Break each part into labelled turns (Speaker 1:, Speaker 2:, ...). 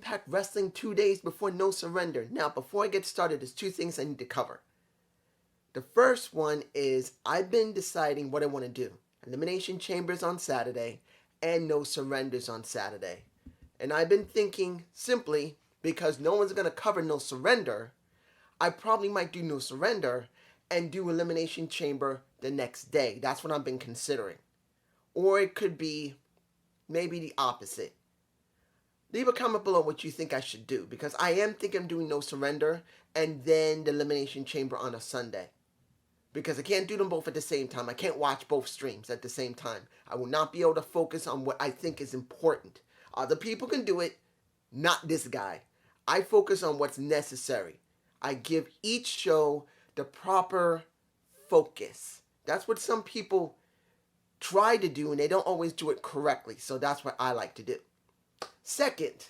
Speaker 1: Impact Wrestling 2 days before No Surrender. Now, before I get started, there's two things I need to cover. The first one is I've been deciding what I want to do. Elimination Chambers on Saturday and No Surrenders on Saturday. And I've been thinking simply because no one's going to cover No Surrender, I probably might do No Surrender and do Elimination Chamber the next day. That's what I've been considering. Or it could be maybe the opposite. Leave a comment below what you think I should do, because I am thinking of doing No Surrender and then the Elimination Chamber on a Sunday. Because I can't do them both at the same time. I can't watch both streams at the same time. I will not be able to focus on what I think is important. Other people can do it, not this guy. I focus on what's necessary. I give each show the proper focus. That's what some people try to do, and they don't always do it correctly. So that's what I like to do. Second,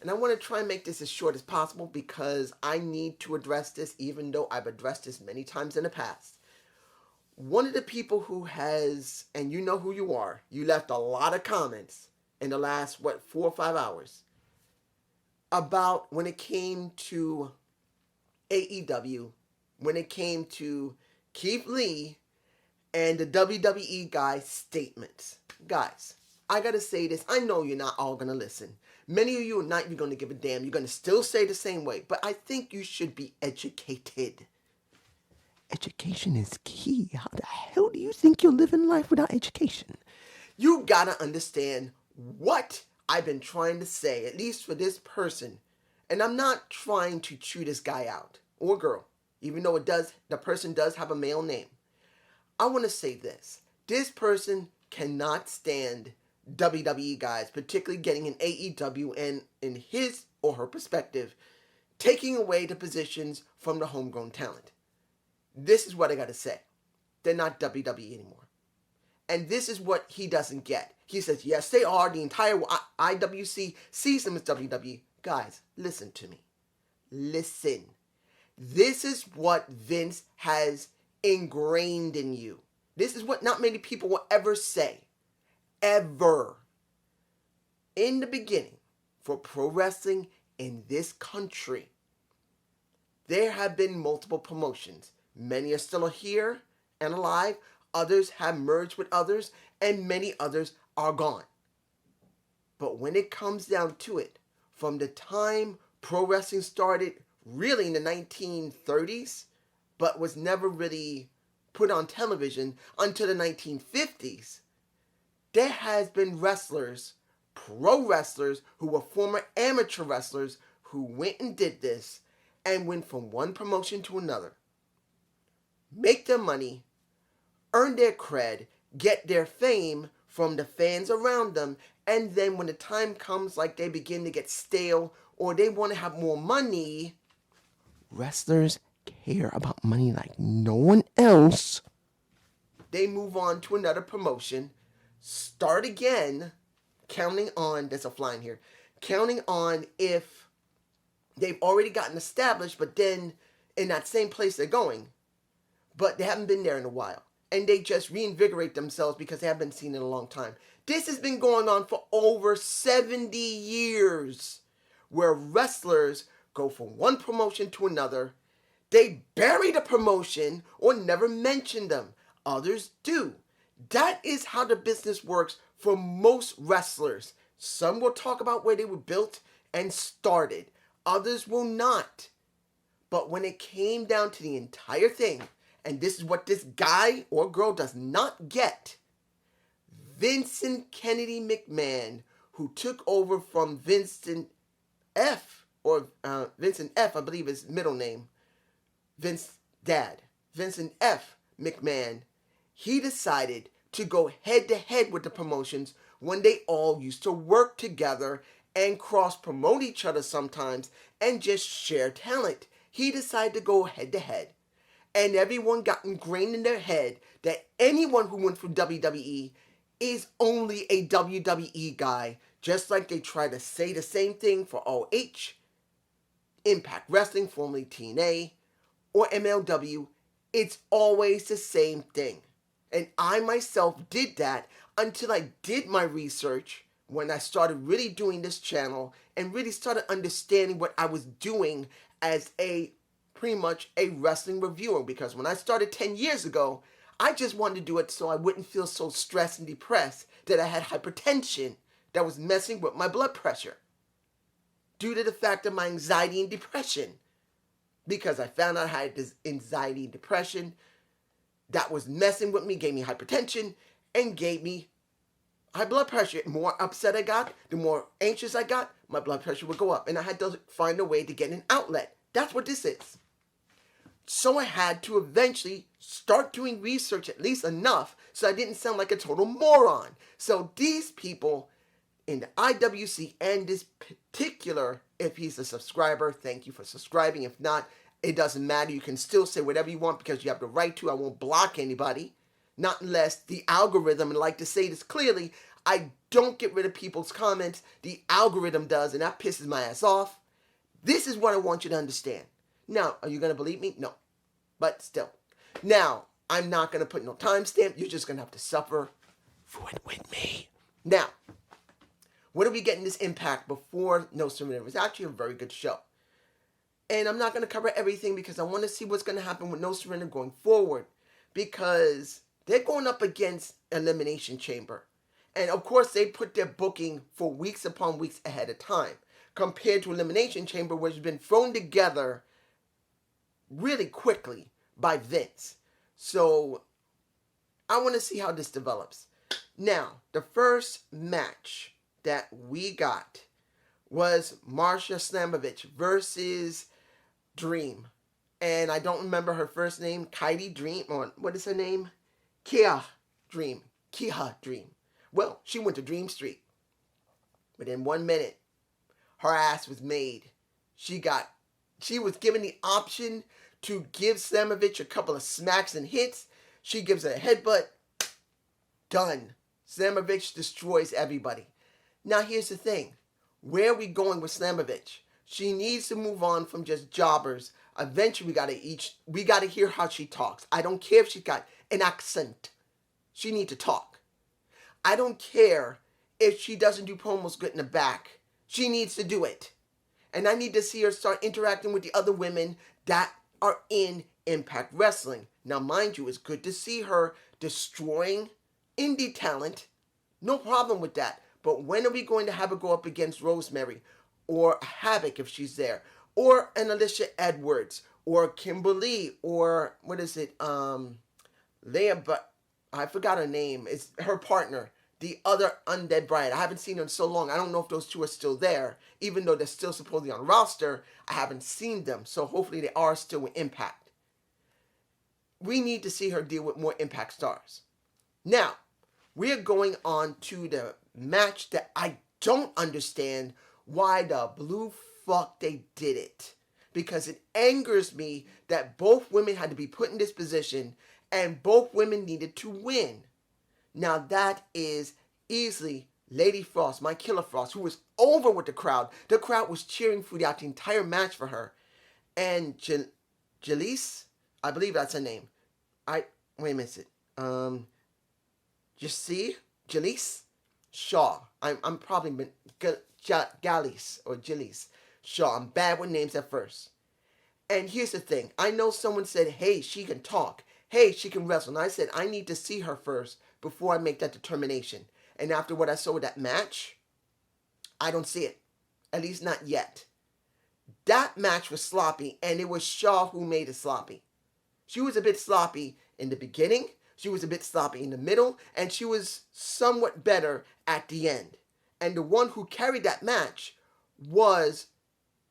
Speaker 1: and I want to try and make this as short as possible because I need to address this, even though I've addressed this many times in the past. One of the people who has, and you know who you are, you left a lot of comments in the last, 4 or 5 hours about when it came to AEW, when it came to Keith Lee and the WWE guy's statements. Guys, I gotta say this. I know you're not all gonna listen. Many of you are not even gonna give a damn. You're gonna still say the same way. But I think you should be educated. Education is key. How the hell do you think you're living life without education? You gotta understand what I've been trying to say, at least for this person. And I'm not trying to chew this guy out or girl, even though the person does have a male name. I want to say this. This person cannot stand WWE guys, particularly getting in AEW and, in his or her perspective, taking away the positions from the homegrown talent. This is what I got to say. They're not WWE anymore. And this is what he doesn't get. He says, yes, they are. The entire IWC sees them as WWE. Guys, listen to me. Listen. This is what Vince has ingrained in you. This is what not many people will ever say. Ever. In the beginning, for pro wrestling in this country, there have been multiple promotions. Many are still here and alive. Others have merged with others, and many others are gone. But when it comes down to it, from the time pro wrestling started, really in the 1930s, but was never really put on television until the 1950s, there has been wrestlers, pro wrestlers, who were former amateur wrestlers, who went and did this, and went from one promotion to another. Make their money, earn their cred, get their fame from the fans around them, and then when the time comes, like they begin to get stale or they want to have more money, wrestlers care about money like no one else. They move on to another promotion, start again, counting on, there's a flying here, counting on if they've already gotten established, but then in that same place they're going, but they haven't been there in a while. And they just reinvigorate themselves because they haven't been seen in a long time. This has been going on for over 70 years, where wrestlers go from one promotion to another. They bury the promotion or never mention them. Others do. That is how the business works for most wrestlers. Some will talk about where they were built and started. Others will not. But when it came down to the entire thing, and this is what this guy or girl does not get, Vincent Kennedy McMahon, who took over from Vincent F, I believe his middle name, Vince's dad, Vincent F. McMahon, he decided to go head-to-head with the promotions when they all used to work together and cross-promote each other sometimes and just share talent. He decided to go head-to-head. And everyone got ingrained in their head that anyone who went from WWE is only a WWE guy. Just like they try to say the same thing for OH, Impact Wrestling, formerly TNA, or MLW. It's always the same thing. And I myself did that until I did my research when I started really doing this channel and really started understanding what I was doing as a pretty much a wrestling reviewer. Because when I started 10 years ago, I just wanted to do it so I wouldn't feel so stressed and depressed that I had hypertension that was messing with my blood pressure due to the fact of my anxiety and depression. Because I found out I had this anxiety and depression that was messing with me, gave me hypertension, and gave me high blood pressure. The more upset I got, the more anxious I got, my blood pressure would go up. And I had to find a way to get an outlet. That's what this is. So I had to eventually start doing research, at least enough, so I didn't sound like a total moron. So these people in the IWC, and this particular, if he's a subscriber, thank you for subscribing. If not, it doesn't matter. You can still say whatever you want because you have the right to. I won't block anybody. Not unless the algorithm, and I like to say this clearly, I don't get rid of people's comments. The algorithm does, and that pisses my ass off. This is what I want you to understand. Now, are you going to believe me? No. But still. Now, I'm not going to put no timestamp. You're just going to have to suffer for it with me. Now, what are we getting this Impact before No Surrender? It was actually a very good show. And I'm not going to cover everything because I want to see what's going to happen with No Surrender going forward. Because they're going up against Elimination Chamber. And of course, they put their booking for weeks upon weeks ahead of time. Compared to Elimination Chamber, which has been thrown together really quickly by Vince. So, I want to see how this develops. Now, the first match that we got was Marsha Slamovich versus Dream. And I don't remember her first name, Katie Dream, or what is her name? Kia Dream. Well, she went to Dream Street. Within 1 minute, her ass was made. She was given the option to give Slamovich a couple of smacks and hits. She gives her a headbutt. Done. Slamovich destroys everybody. Now here's the thing. Where are we going with Slamovich? She needs to move on from just jobbers. Eventually we gotta hear how she talks. I don't care if she's got an accent. She needs to talk. I don't care if she doesn't do promos good in the back. She needs to do it. And I need to see her start interacting with the other women that are in Impact Wrestling. Now, mind you, it's good to see her destroying indie talent. No problem with that. But when are we going to have her go up against Rosemary? Or Havoc if she's there? Or an Alicia Edwards? Or Kimberly? Or, what is it? Leah, but I forgot her name. It's her partner. The other Undead Bride. I haven't seen her in so long. I don't know if those two are still there. Even though they're still supposedly on roster, I haven't seen them. So hopefully they are still with Impact. We need to see her deal with more Impact stars. Now, we are going on to the match that I don't understand why the blue fuck they did it. Because it angers me that both women had to be put in this position and both women needed to win. Now that is easily Lady Frost, my Killer Frost, who was over with the crowd. The crowd was cheering throughout the entire match for her. And Jalise, I believe that's her name. Wait a minute. Jalise Shaw. I'm probably Jalise or Jalise Shaw. I'm bad with names at first. And here's the thing. I know someone said, hey, she can talk. Hey, she can wrestle. And I said, I need to see her first before I make that determination. And after what I saw with that match, I don't see it. At least not yet. That match was sloppy, and it was Shaw who made it sloppy. She was a bit sloppy in the beginning, she was a bit sloppy in the middle, and she was somewhat better at the end. And the one who carried that match was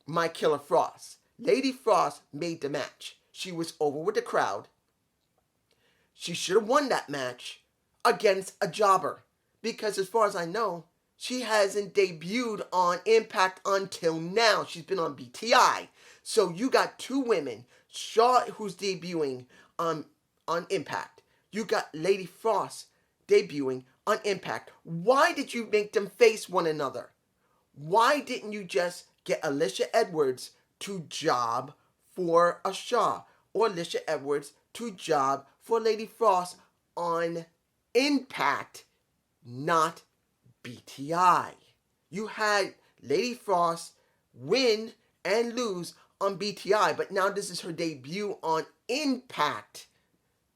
Speaker 1: my Killer Frost. Lady Frost made the match. She was over with the crowd. She should have won that match against a jobber. Because as far as I know, she hasn't debuted on Impact until now. She's been on BTI. So you got two women. Shaw, who's debuting on Impact. You got Lady Frost debuting on Impact. Why did you make them face one another? Why didn't you just get Alicia Edwards to job for a Shaw? Or Alicia Edwards to job for Lady Frost on Impact, not BTI. You had Lady Frost win and lose on BTI, but now this is her debut on Impact.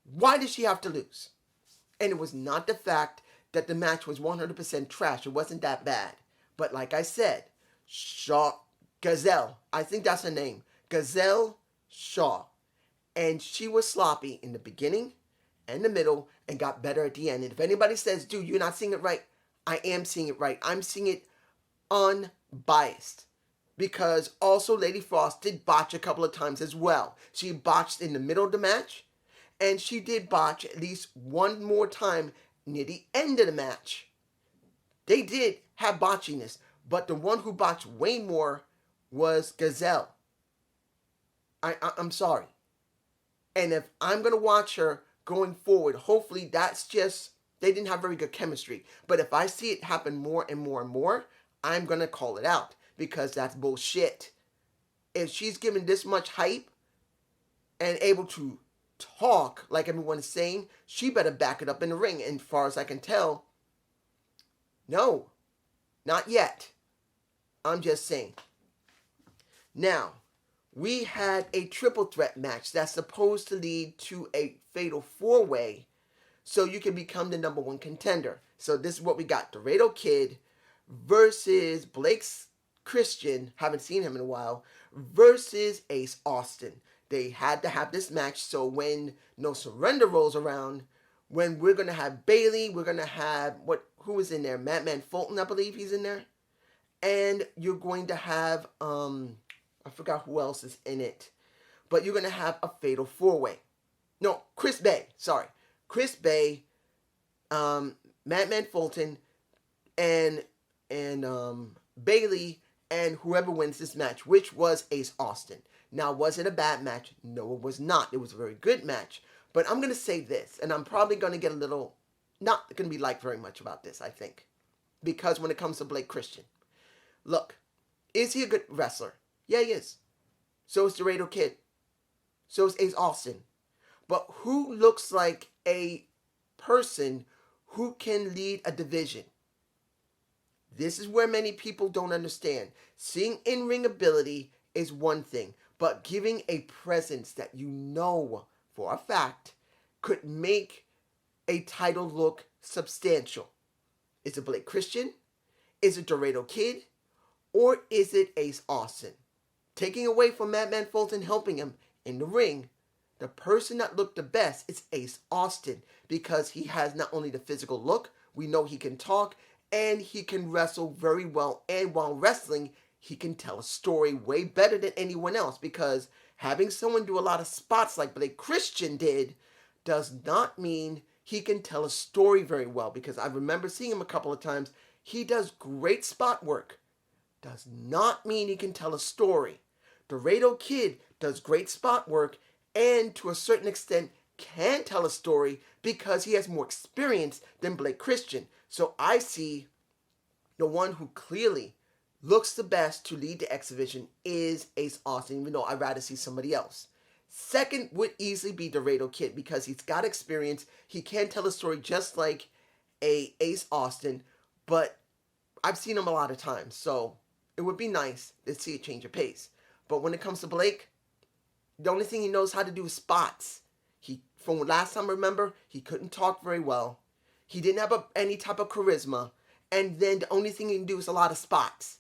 Speaker 1: Why did she have to lose? And it was not the fact that the match was 100% trash. It wasn't that bad. But like I said, Gazelle, I think that's her name, Gazelle Shaw. And she was sloppy in the beginning and the middle and got better at the end. And if anybody says, dude, you're not seeing it right, I am seeing it right. I'm seeing it unbiased. Because also Lady Frost did botch a couple of times as well. She botched in the middle of the match. And she did botch at least one more time near the end of the match. They did have botchiness. But the one who botched way more was Gazelle. I'm sorry. And if I'm going to watch her going forward, hopefully that's just, they didn't have very good chemistry. But if I see it happen more and more and more, I'm going to call it out. Because that's bullshit. If she's given this much hype and able to talk like everyone is saying, she better back it up in the ring. And as far as I can tell, no, not yet. I'm just saying. Now, we had a triple threat match that's supposed to lead to a fatal 4-way so you can become the number 1 contender. So this is what we got. Dorito Kid versus Blake Christian, haven't seen him in a while, versus Ace Austin. They had to have this match so when No Surrender rolls around, when we're going to have Bailey, we're going to have, who is in there? McMahon Fulton, I believe he's in there. And you're going to have, I forgot who else is in it. But you're going to have a fatal 4-way. No, Chris Bay, sorry. Chris Bay, McMahon Fulton, and Bailey, and whoever wins this match, which was Ace Austin. Now, was it a bad match? No, it was not. It was a very good match. But I'm going to say this, and I'm probably going to get a little, not going to be liked very much about this, I think. Because when it comes to Blake Christian. Look, is he a good wrestler? Yeah, he is. So is Dorito Kid. So is Ace Austin. But who looks like a person who can lead a division? This is where many people don't understand. Seeing in-ring ability is one thing, but giving a presence that you know for a fact could make a title look substantial. Is it Blake Christian? Is it Dorito Kid? Or is it Ace Austin? Taking away from McMahon Fulton helping him in the ring, the person that looked the best is Ace Austin because he has not only the physical look, we know he can talk, and he can wrestle very well. And while wrestling, he can tell a story way better than anyone else because having someone do a lot of spots like Blake Christian did does not mean he can tell a story very well because I remember seeing him a couple of times. He does great spot work. Does not mean he can tell a story. Dorito Kid does great spot work and to a certain extent can tell a story because he has more experience than Blake Christian. So I see the one who clearly looks the best to lead the X Division is Ace Austin, even though I'd rather see somebody else. Second would easily be Dorito Kid because he's got experience. He can tell a story just like a Ace Austin, but I've seen him a lot of times, so it would be nice to see a change of pace. But when it comes to Blake, the only thing he knows how to do is spots. From last time I remember, he couldn't talk very well. He didn't have any type of charisma. And then the only thing he can do is a lot of spots.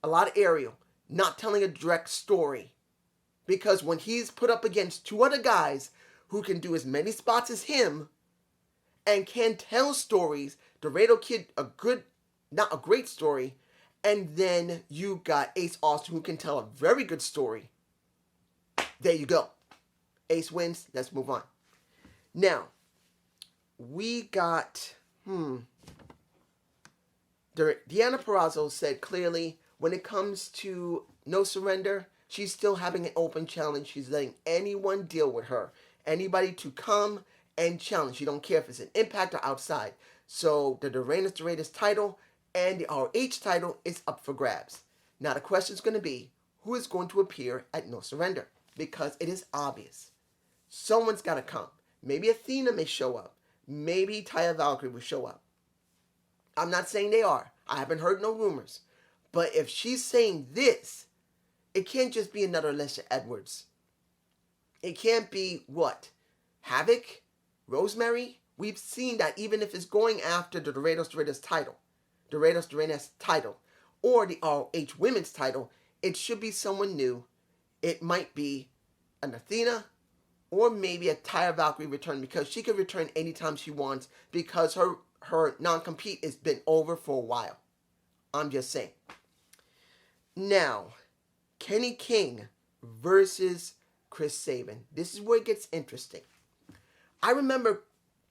Speaker 1: A lot of aerial. Not telling a direct story. Because when he's put up against 2 other guys who can do as many spots as him and can tell stories, Dorito Kid, not a great story, and then you got Ace Austin who can tell a very good story. There you go. Ace wins. Let's move on. Now, we got, Deanna Purrazzo said clearly, when it comes to No Surrender, she's still having an open challenge. She's letting anyone deal with her. Anybody to come and challenge. She don't care if it's an Impact or outside. So the Dorena's Dorena's title and the ROH title is up for grabs. Now the question is going to be, who is going to appear at No Surrender? Because it is obvious. Someone's got to come. Maybe Athena may show up. Maybe Taya Valkyrie will show up. I'm not saying they are. I haven't heard no rumors. But if she's saying this, it can't just be another Alicia Edwards. It can't be what? Havoc? Rosemary? We've seen that even if it's going after the Doritos title, or the ROH Women's title, it should be someone new. It might be an Athena, or maybe a Tyra Valkyrie return, because she can return anytime she wants, because her non-compete has been over for a while. I'm just saying. Now, Kenny King versus Chris Sabin. This is where it gets interesting. I remember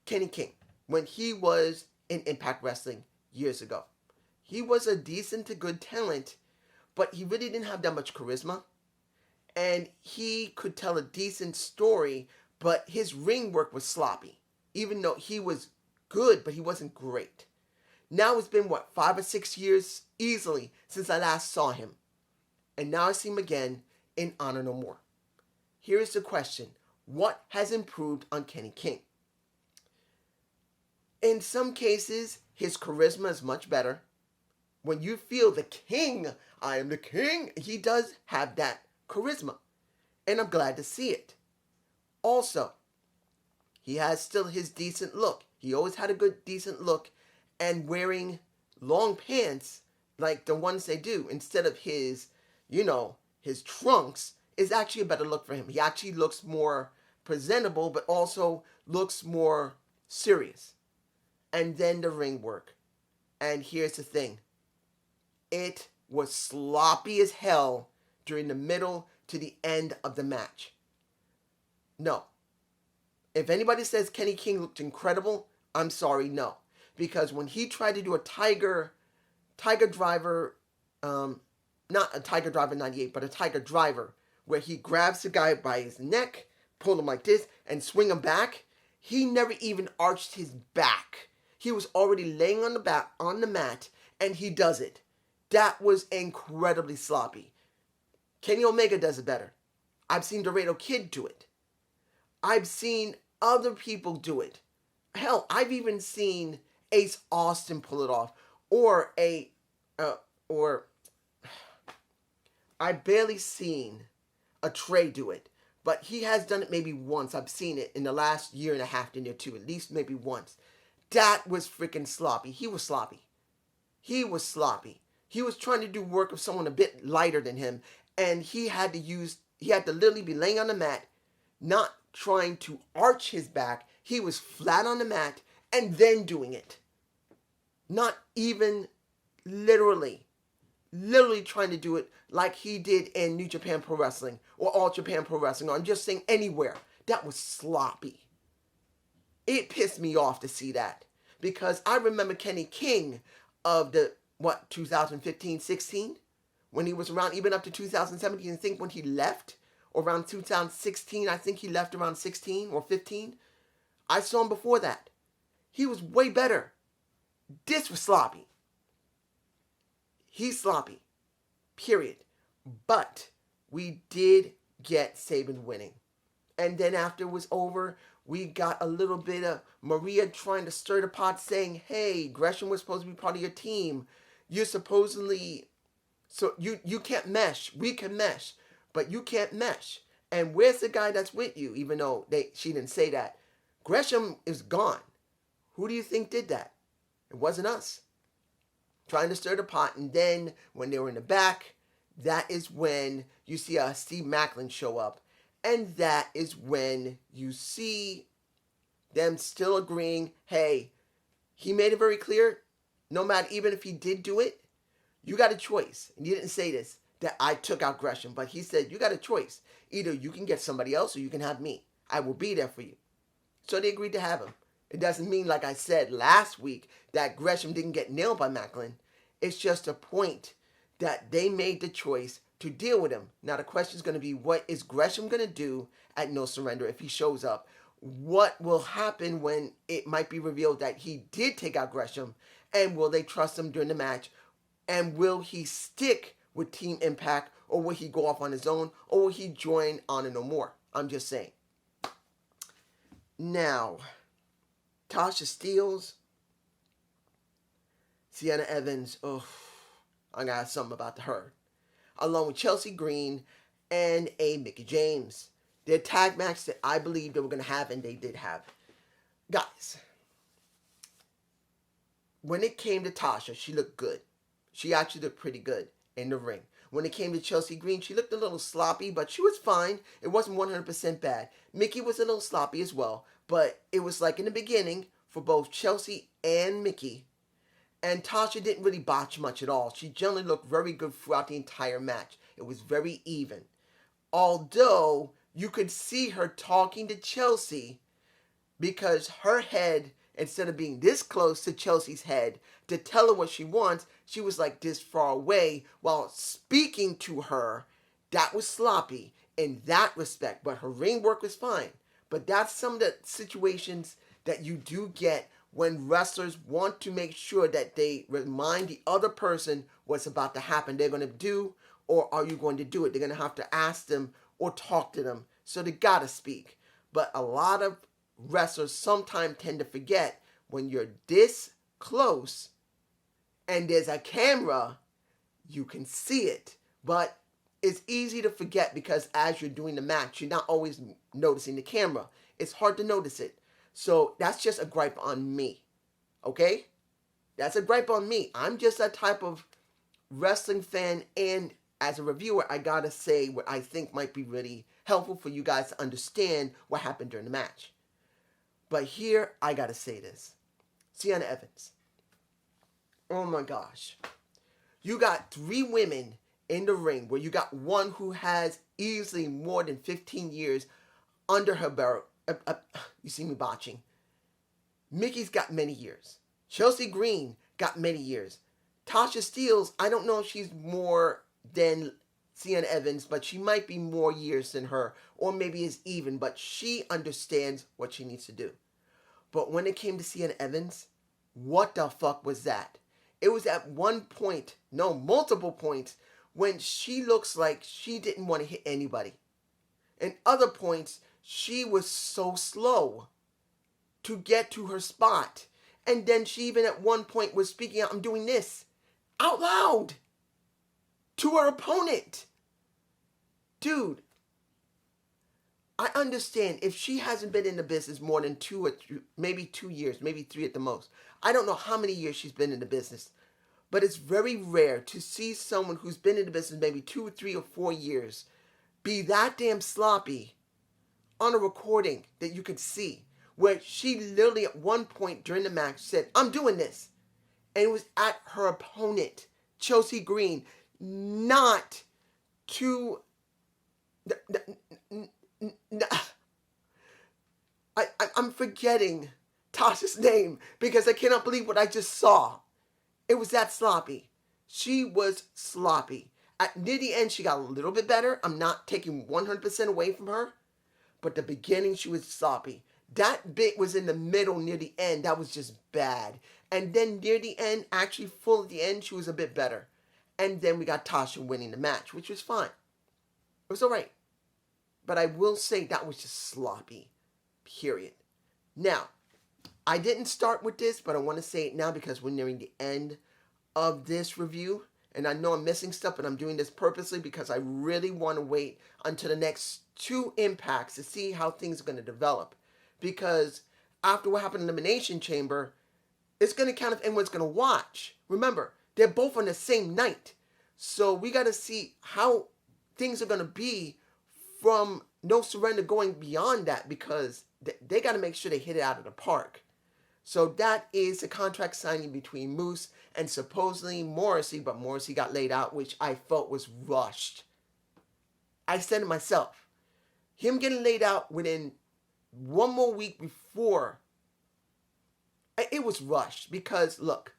Speaker 1: Kenny King when he was in Impact Wrestling years ago. He was a decent to good talent, but he really didn't have that much charisma. And he could tell a decent story, but his ring work was sloppy. Even though he was good, but he wasn't great. Now it's been, 5 or 6 years easily since I last saw him. And now I see him again in Honor No More. Here is the question. What has improved on Kenny King? In some cases, his charisma is much better. When you feel the king, I am the king, he does have that charisma. And I'm glad to see it. Also, he has still his decent look. He always had a good, decent look. And wearing long pants like the ones they do, instead of his, his trunks, is actually a better look for him. He actually looks more presentable, but also looks more serious. And then the ring work. And here's the thing. It was sloppy as hell during the middle to the end of the match. No. If anybody says Kenny King looked incredible, I'm sorry, no. Because when he tried to do a Tiger Driver, not a Tiger Driver 98, but a Tiger Driver, where he grabs the guy by his neck, pull him like this, and swing him back, he never even arched his back. He was already laying on the mat, and he does it. That was incredibly sloppy. Kenny Omega does it better. I've seen Dorito Kid do it. I've seen other people do it. Hell, I've even seen Ace Austin pull it off, or I barely seen a Trey do it, but he has done it maybe once. I've seen it in the last year and a half to near two, at least maybe once. That was freaking sloppy. He was sloppy. He was trying to do work of someone a bit lighter than him, and he had to literally be laying on the mat, not trying to arch his back. He was flat on the mat and then doing it. Not even literally trying to do it like he did in New Japan Pro Wrestling or All Japan Pro Wrestling, or I'm just saying anywhere. That was sloppy. It pissed me off to see that, because I remember Kenny King of the 2015-16, when he was around, even up to 2017. I think when he left, or around 2016, I think he left around 16 or 15. I saw him before that. He was way better. This was sloppy. He's sloppy. Period. But we did get Sabin winning. And then after it was over, we got a little bit of Maria trying to stir the pot, saying, hey, Gresham was supposed to be part of your team. You're supposedly, so you can't mesh. We can mesh, but you can't mesh. And where's the guy that's with you? Even though she didn't say that. Gresham is gone. Who do you think did that? It wasn't us. Trying to stir the pot. And then when they were in the back, that is when you see Steve Macklin show up. And that is when you see them still agreeing, hey, he made it very clear, no matter, even if he did do it, you got a choice. And he didn't say this, that I took out Gresham, but he said, you got a choice. Either you can get somebody else or you can have me. I will be there for you. So they agreed to have him. It doesn't mean, like I said last week, that Gresham didn't get nailed by Macklin. It's just a point that they made the choice to deal with him. Now the question is going to be, what is Gresham going to do at No Surrender if he shows up? What will happen when it might be revealed that he did take out Gresham? And will they trust him during the match? And will he stick with Team Impact, or will he go off on his own, or will he join Honor No More? I'm just saying. Now, Tasha Steelz. Sienna Evans, oh, I got something about her. Along with Chelsea Green and a Mickie James. Their tag match that I believe they were going to have, and they did have. Guys, when it came to Tasha, she looked good. She actually looked pretty good in the ring. When it came to Chelsea Green, she looked a little sloppy, but she was fine. It wasn't 100% bad. Mickie was a little sloppy as well, but it was like in the beginning for both Chelsea and Mickie. And Tasha didn't really botch much at all. She generally looked very good throughout the entire match. It was very even. Although you could see her talking to Chelsea because her head, instead of being this close to Chelsea's head to tell her what she wants, she was like this far away while speaking to her. That was sloppy in that respect, but her ring work was fine. But that's some of the situations that you do get when wrestlers want to make sure that they remind the other person what's about to happen. They're going to do, or are you going to do it? They're going to have to ask them or talk to them. So they got to speak. But a lot of wrestlers sometimes tend to forget when you're this close and there's a camera, you can see it. But it's easy to forget because as you're doing the match, you're not always noticing the camera. It's hard to notice it. So that's just a gripe on me. Okay? That's a gripe on me. I'm just that type of wrestling fan, and as a reviewer, I gotta say what I think might be really helpful for you guys to understand what happened during the match. But here, I gotta say this. Sienna Evans. Oh my gosh. You got 3 women in the ring where you got one who has easily more than 15 years under her belt. You see me botching. Mickie's got many years. Chelsea Green got many years. Tasha Steelz, I don't know if she's more than Sienna Evans, but she might be more years than her, or maybe is even, but she understands what she needs to do. But when it came to Sienna Evans, what the fuck was that? It was at one point, no, multiple points, when she looks like she didn't want to hit anybody. And other points, she was so slow to get to her spot. And then she even at one point was speaking out, I'm doing this, out loud, to her opponent. Dude, I understand if she hasn't been in the business more than 2 or 3, maybe 2 years, maybe 3 at the most. I don't know how many years she's been in the business. But it's very rare to see someone who's been in the business maybe 2 or 3 or 4 years be that damn sloppy on a recording that you could see, where she literally at one point during the match said, I'm doing this. And it was at her opponent, Chelsea Green, not to... I'm forgetting Tasha's name because I cannot believe what I just saw. It was that sloppy. She was sloppy. Near the end, she got a little bit better. I'm not taking 100% away from her. But the beginning, she was sloppy. That bit was in the middle near the end. That was just bad. And then near the end, actually full at the end, she was a bit better. And then we got Tasha winning the match, which was fine. It was all right. But I will say that was just sloppy. Period. Now, I didn't start with this, but I want to say it now because we're nearing the end of this review. And I know I'm missing stuff, but I'm doing this purposely because I really want to wait until the next 2 impacts to see how things are going to develop. Because after what happened in Elimination Chamber, it's going to count if anyone's going to watch. Remember, they're both on the same night. So we got to see how things are going to be from No Surrender going beyond that, because they got to make sure they hit it out of the park. So that is the contract signing between Moose and supposedly Morrissey, but Morrissey got laid out, which I felt was rushed. I said it myself. Him getting laid out within 1 more week before, it was rushed because, look,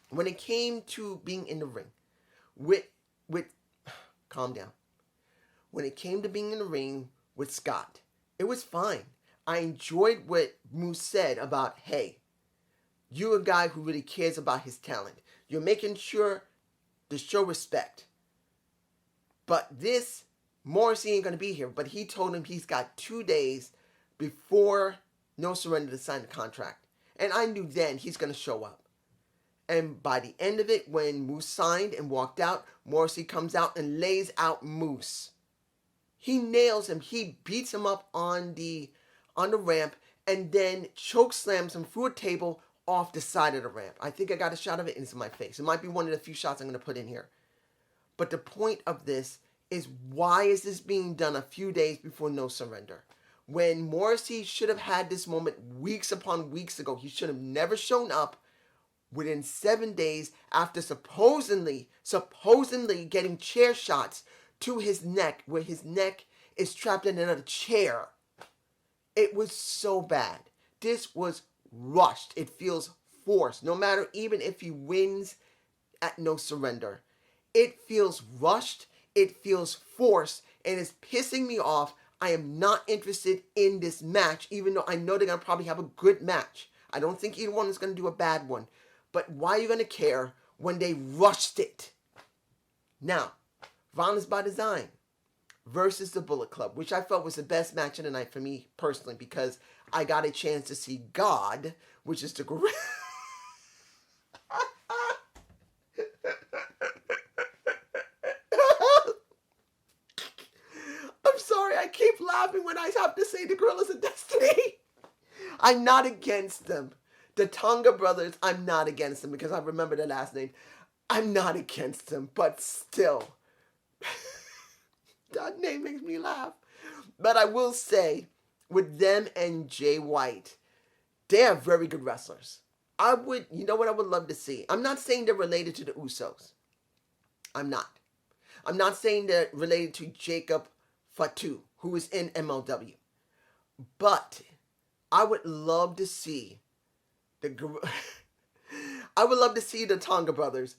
Speaker 1: when it came to being in the ring, with calm down. When it came to being in the ring with Scott, it was fine. I enjoyed what Moose said about, hey, you're a guy who really cares about his talent. You're making sure to show respect. But this, Morrissey ain't going to be here. But he told him he's got 2 days before No Surrender to sign the contract. And I knew then he's going to show up. And by the end of it, when Moose signed and walked out, Morrissey comes out and lays out Moose. He nails him. He beats him up on the ramp and then choke slams him through a table off the side of the ramp. I think I got a shot of it into my face. It might be one of the few shots I'm going to put in here. But the point of this is, why is this being done a few days before No Surrender? When Morrissey should have had this moment weeks upon weeks ago. He should have never shown up within 7 days after supposedly getting chair shots to his neck, where his neck is trapped in another chair. It was so bad. This was rushed. It feels forced. No matter even if he wins at No Surrender, it feels rushed. It feels forced, and it's pissing me off. I am not interested in this match, even though I know they're going to probably have a good match. I don't think either one is going to do a bad one. But why are you going to care when they rushed it? Now, Violence by Design versus the Bullet Club, which I felt was the best match of the night for me personally, because I got a chance to see God, which is the gorilla. I'm sorry, I keep laughing when I have to say the Gorillas of Destiny. I'm not against them. The Tonga brothers, I'm not against them because I remember their last name. I'm not against them, but still. That name makes me laugh. But I will say, with them and Jay White, they are very good wrestlers. You know what I would love to see? I'm not saying they're related to the Usos. I'm not. I'm not saying they're related to Jacob Fatu, who is in MLW. But I would love to see I would love to see the Tonga brothers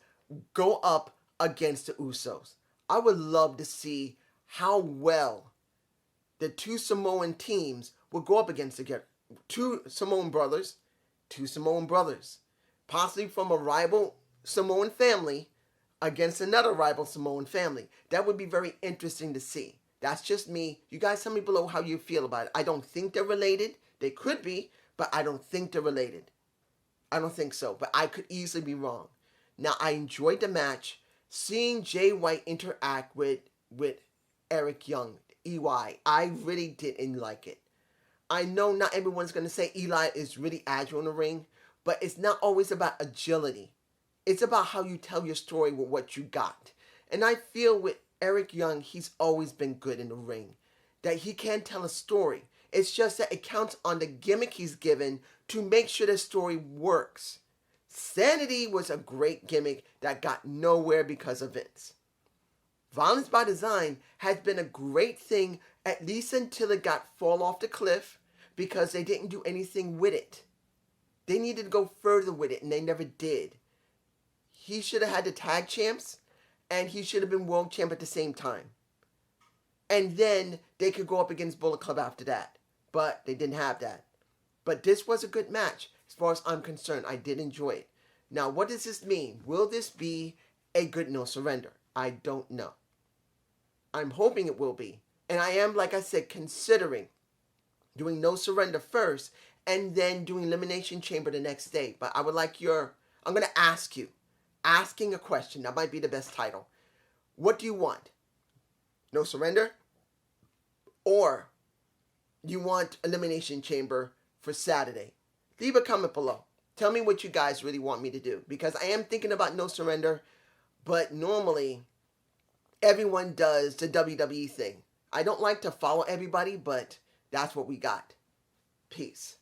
Speaker 1: go up against the Usos. I would love to see how well the two Samoan teams will go up against together. Two Samoan brothers, possibly from a rival Samoan family against another rival Samoan family. That would be very interesting to see. That's just me. You guys tell me below how you feel about it. I don't think they're related. They could be, but I don't think they're related. I don't think so, but I could easily be wrong. Now, I enjoyed the match. Seeing Jay White interact with Eric Young, EY, I really didn't like it. I know not everyone's going to say Eli is really agile in the ring, but it's not always about agility. It's about how you tell your story with what you got. And I feel with Eric Young, he's always been good in the ring. That he can tell a story. It's just that it counts on the gimmick he's given to make sure the story works. Sanity was a great gimmick that got nowhere because of Vince. Violence by Design has been a great thing, at least until it got fall off the cliff, because they didn't do anything with it. They needed to go further with it, and they never did. He should have had the tag champs, and he should have been world champ at the same time. And then they could go up against Bullet Club after that. But they didn't have that. But this was a good match. As far as I'm concerned, I did enjoy it. Now, what does this mean? Will this be a good No Surrender? I don't know. I'm hoping it will be. And I am, like I said, considering doing No Surrender first and then doing Elimination Chamber the next day. But I would like I'm going to ask you. Asking a question. That might be the best title. What do you want? No Surrender? Or you want Elimination Chamber for Saturday? Leave a comment below. Tell me what you guys really want me to do. Because I am thinking about No Surrender. But normally, everyone does the WWE thing. I don't like to follow everybody, but that's what we got. Peace.